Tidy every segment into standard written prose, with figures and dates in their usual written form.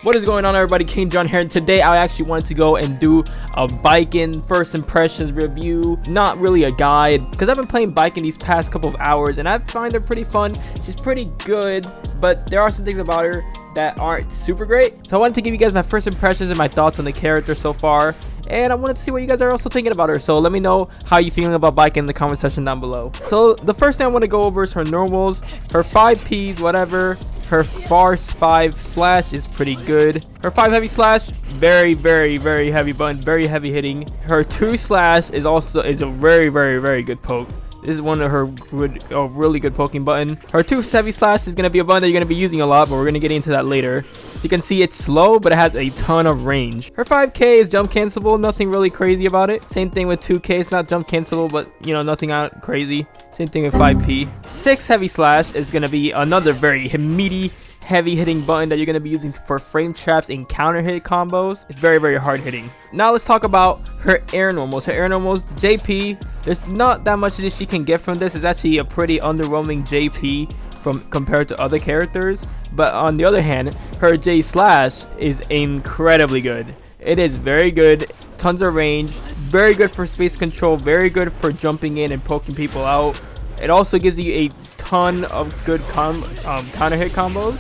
What is going on, everybody? King John here, and today I actually wanted to go and do a Baiken first impressions review. Not really a guide, because I've been playing Baiken these past couple of hours and I find her pretty fun. She's pretty good, but there are some things about her that aren't super great. So I wanted to give you guys my first impressions and my thoughts on the character so far, and I wanted to see what you guys are also thinking about her. So let me know how you feeling about Baiken in the comment section down below. So the first thing I want to go over is her normals, her 5Ps, whatever. Her far 5 slash is pretty good. Her 5 heavy slash, very heavy button, very heavy hitting. Her 2 slash is a very good poke. This is one of her really good poking button. Her 2 heavy slash is going to be a button that you're going to be using a lot, but we're going to get into that later. So you can see it's slow, but it has a ton of range. Her 5K is jump cancelable, nothing really crazy about it. Same thing with 2K, it's not jump cancelable, but you know, nothing out crazy. Same thing with 5P. 6 heavy slash is going to be another very meaty, heavy hitting button that you're going to be using for frame traps and counter hit combos. It's very hard hitting. Now let's talk about her air normals. Her air normals, JP, there's not that much that she can get from this. It's actually a pretty underwhelming JP compared to other characters. But on the other hand, her J slash is incredibly good. It is very good, tons of range, very good for space control, very good for jumping in and poking people out. It also gives you a ton of good counter hit combos,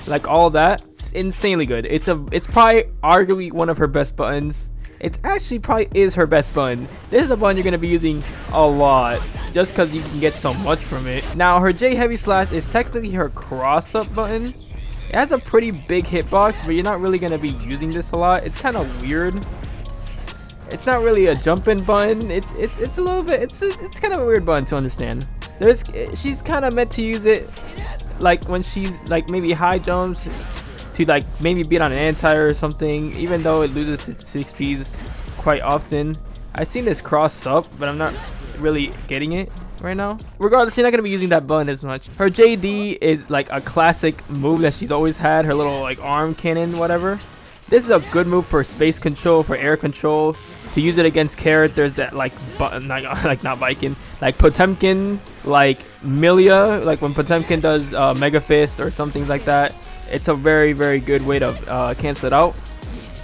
like all that. It's insanely good. It's probably arguably one of her best buttons. It actually probably is her best button. This is a button you're going to be using a lot just because you can get so much from it. Now her J heavy slash is technically her cross up button. It has a pretty big hitbox, but you're not really going to be using this a lot. It's kind of weird. It's not really a jump-in button. It's a little bit. It's kind of a weird button to understand. She's kind of meant to use it like when she's like maybe high jumps to like maybe beat on an anti-air or something. Even though it loses to 6Ps quite often. I've seen this cross up, but I'm not really getting it right now. Regardless, you're not gonna be using that button as much. Her JD is like a classic move that she's always had. Her little like arm cannon, whatever. This is a good move for space control, for air control, to use it against characters that like not Baiken, like Potemkin, like Milia, like when Potemkin does Mega Fist or something like that. It's a very good way to cancel it out.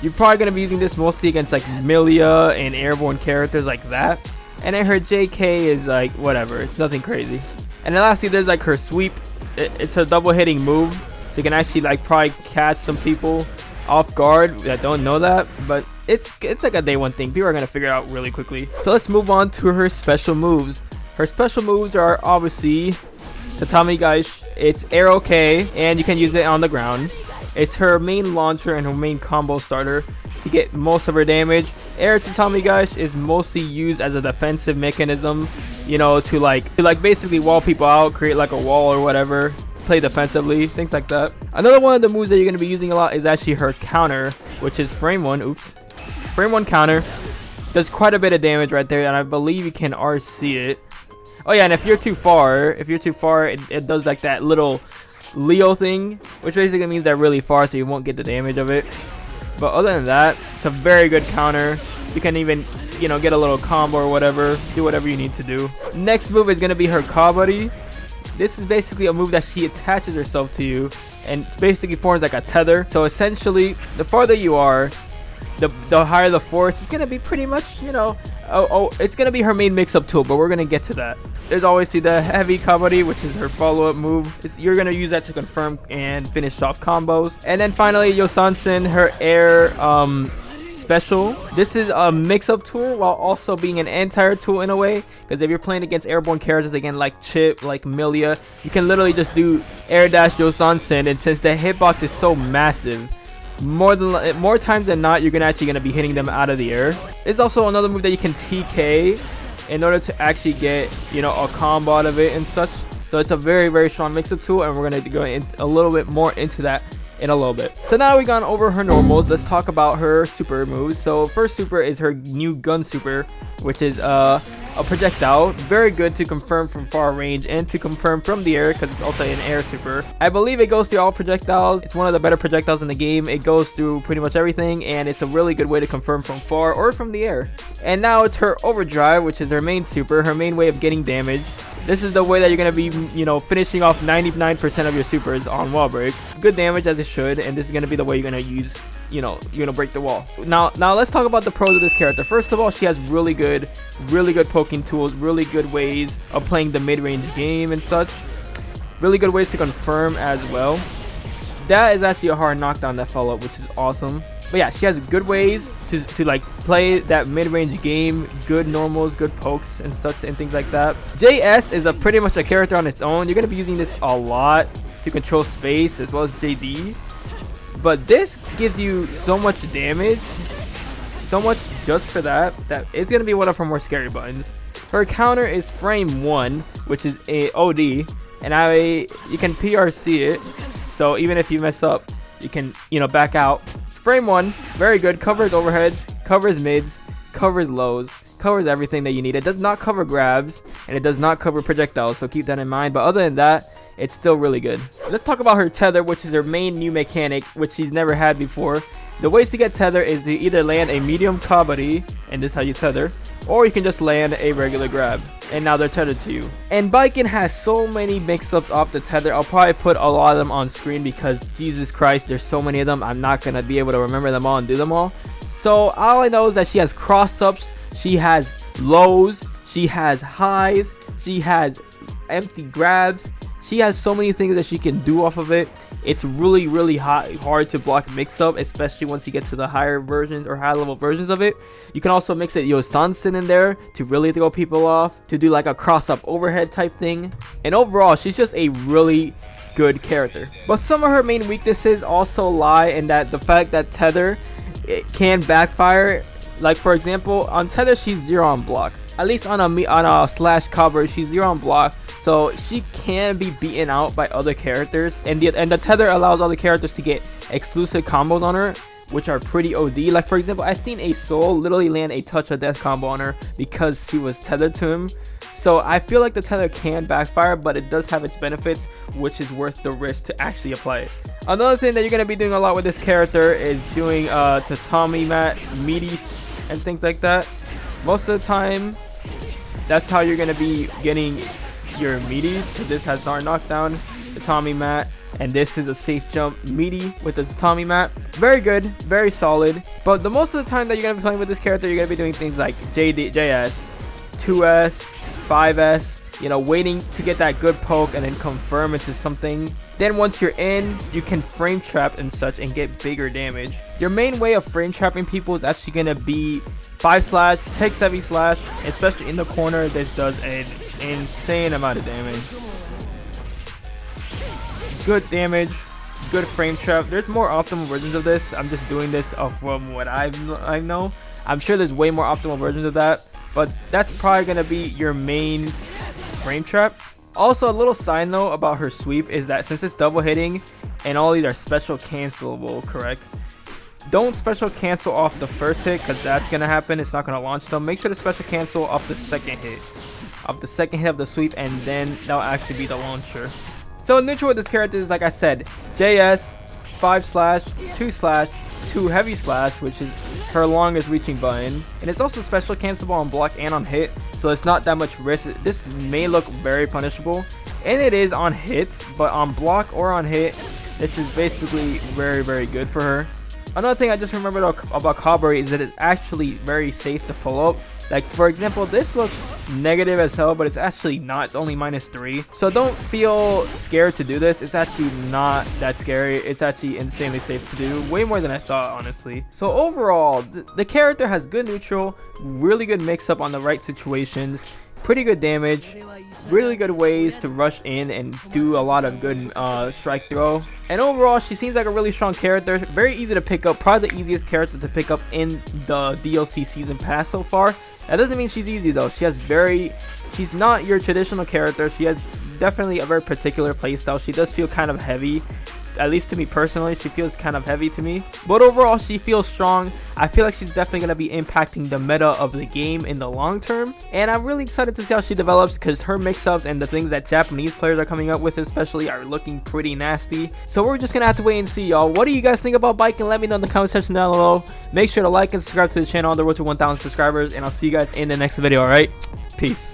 You're probably gonna be using this mostly against like Milia and airborne characters like that. And then her JK is like whatever, it's nothing crazy. And then lastly, there's like her sweep. It's a double hitting move, so you can actually like probably catch some people off guard that don't know that, but it's like a day one thing. People are gonna figure it out really quickly. So let's move on to her special moves. Her special moves are obviously Tatami Gaish. It's Arrow K, and you can use it on the ground. It's her main launcher and her main combo starter to get most of her damage. Air Tatami Gaish is mostly used as a defensive mechanism, you know, to like basically wall people out, create like a wall or whatever, play defensively, things like that. Another one of the moves that you're going to be using a lot is actually her counter, which is frame 1. Frame 1 counter does quite a bit of damage right there, and I believe you can RC it. Oh yeah, and if you're too far, it does like that little Leo thing, which basically means they're really far, so you won't get the damage of it. But other than that, it's a very good counter. You can even, you know, get a little combo or whatever, do whatever you need to do. Next move is going to be her Kabari. This is basically a move that she attaches herself to you and basically forms like a tether. So essentially, the farther you are, the higher the force. It's going to be pretty much, you know, it's going to be her main mix-up tool, but we're going to get to that. There's always the heavy kabari, which is her follow-up move. You're going to use that to confirm and finish off combos. And then finally, Yosansen, her air special. This is a mix-up tool while also being an anti-air tool in a way, because if you're playing against airborne characters again like Chip, like Milia, you can literally just do air dash Yosansen, and since the hitbox is so massive, more times than not, you're actually gonna be hitting them out of the air. It's also another move that you can TK in order to actually get, you know, a combo out of it and such. So it's a very strong mix-up tool, and we're gonna go in a little bit more into that in a little bit. So now we've gone over her normals. Let's talk about her super moves. So first super is her new gun super, which is a projectile. Very good to confirm from far range and to confirm from the air, because it's also an air super. I believe it goes through all projectiles. It's one of the better projectiles in the game. It goes through pretty much everything, and it's a really good way to confirm from far or from the air. And now it's her overdrive, which is her main super, her main way of getting damage. This is the way that you're going to be, you know, finishing off 99% of your supers on wall break. Good damage as it should, and this is going to be the way you're going to use, you know, you're going to break the wall. Now let's talk about the pros of this character. First of all, she has really good poking tools, really good ways of playing the mid-range game and such. Really good ways to confirm as well. That is actually a hard knockdown that fell up, which is awesome. But yeah, she has good ways to like play that mid-range game, good normals, good pokes and such and things like that. JS is pretty much a character on its own. You're going to be using this a lot to control space as well as JD. But this gives you so much damage, so much just for that it's going to be one of her more scary buttons. Her counter is frame 1, which is a OD, and you can PRC it. So even if you mess up, you can, you know, back out. Frame 1, very good. Covers overheads, covers mids, covers lows, covers everything that you need. It does not cover grabs, and it does not cover projectiles, so keep that in mind. But other than that, it's still really good. Let's talk about her tether, which is her main new mechanic, which she's never had before. The ways to get tether is to either land a medium kabaddi, and this is how you tether, or you can just land a regular grab, and now they're tethered to you. And Baiken has so many mix-ups off the tether. I'll probably put a lot of them on screen because Jesus Christ, there's so many of them. I'm not gonna be able to remember them all and do them all. So all I know is that she has cross-ups, she has lows, she has highs, she has empty grabs. She has so many things that she can do off of it. It's really hard to block mix-up, especially once you get to the higher versions or high-level versions of it. You can also mix it Yosansen in there to really throw people off, to do like a cross-up overhead type thing. And overall, she's just a really good character. But some of her main weaknesses also lie in that the fact that Tether, it can backfire. Like for example, on Tether, she's 0 on block. At least on a slash cover, she's 0 on block. So she can be beaten out by other characters, and the tether allows other characters to get exclusive combos on her, which are pretty OD. Like for example, I've seen a Soul literally land a touch of death combo on her because she was tethered to him. So I feel like the tether can backfire, but it does have its benefits, which is worth the risk to actually apply it. Another thing that you're going to be doing a lot with this character is doing tatami mat, meaties, and things like that. Most of the time, that's how you're going to be getting your meaties, because this has Darn Knockdown, tatami mat, and this is a safe jump meaty with the tatami mat. Very good, very solid. But the most of the time that you're going to be playing with this character, you're going to be doing things like JS, 2S, 5S, you know, waiting to get that good poke and then confirm into something. Then once you're in, you can frame trap and such and get bigger damage. Your main way of frame trapping people is actually going to be 5/, takes heavy slash, especially in the corner. This does an insane amount of damage. Good damage, good frame trap. There's more optimal versions of this. I'm just doing this from what I know. I'm sure there's way more optimal versions of that, but that's probably going to be your main frame trap. Also, a little side note about her sweep is that since it's double hitting and all these are special cancelable, correct? Don't special cancel off the first hit, because that's going to happen. It's not going to launch them. Make sure to special cancel off the second hit. Of the second hit of the sweep, and then that'll actually be the launcher. So neutral with this character is, like I said, JS, 5/, 2/, 2 heavy slash, which is her longest reaching button. And it's also special cancelable on block and on hit, so it's not that much risk. This may look very punishable, and it is on hits, but on block or on hit, this is basically very good for her. Another thing I just remembered about Kabari is that it's actually very safe to follow up. Like for example, this looks negative as hell, but it's actually not. It's only -3. So don't feel scared to do this. It's actually not that scary. It's actually insanely safe to do. Way more than I thought, honestly. So overall, the character has good neutral, really good mix up on the right situations, pretty good damage, really good ways to rush in and do a lot of good strike throw. And overall, she seems like a really strong character, very easy to pick up, probably the easiest character to pick up in the DLC season pass so far. That doesn't mean she's easy though. She's not your traditional character. She has definitely a very particular playstyle. She does feel kind of heavy. At least to me personally, she feels kind of heavy to me. But overall, she feels strong. I feel like she's definitely going to be impacting the meta of the game in the long term. And I'm really excited to see how she develops, because her mix-ups and the things that Japanese players are coming up with especially are looking pretty nasty. So we're just going to have to wait and see, y'all. What do you guys think about Baiken? Let me know in the comment section down below. Make sure to like and subscribe to the channel on the road to 1,000 subscribers. And I'll see you guys in the next video, alright? Peace.